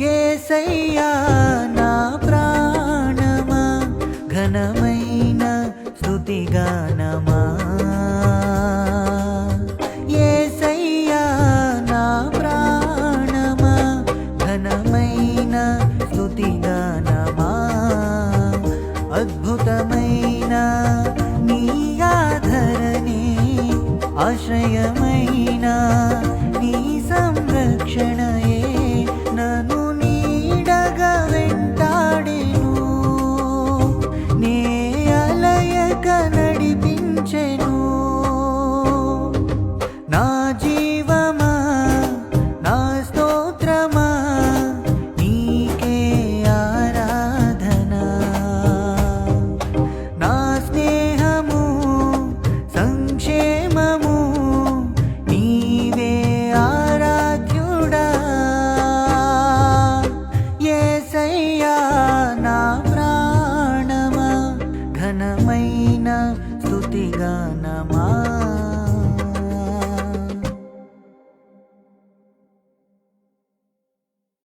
యేసయ్యా నా ప్రాణమా ఘనమైన స్తుతిగానమా యేసయ్యా నా ప్రాణమా ఘనమైన స్తుతిగానమా అద్భుతమైన నీ ఆధరణే ఆశ్రయమైన నీ సంరక్షణయే నన్ను నీడగా వెంటాడెను నే అలయక నడిపించెను నా జీవమా నా స్తోత్రమా నీకే ఆరాధన నా స్నేహము సంక్షేమము నీవే ఆరాధ్యుడా యేసయ్యా నా ప్రాణమా ఘనమైన స్తుతిగానమా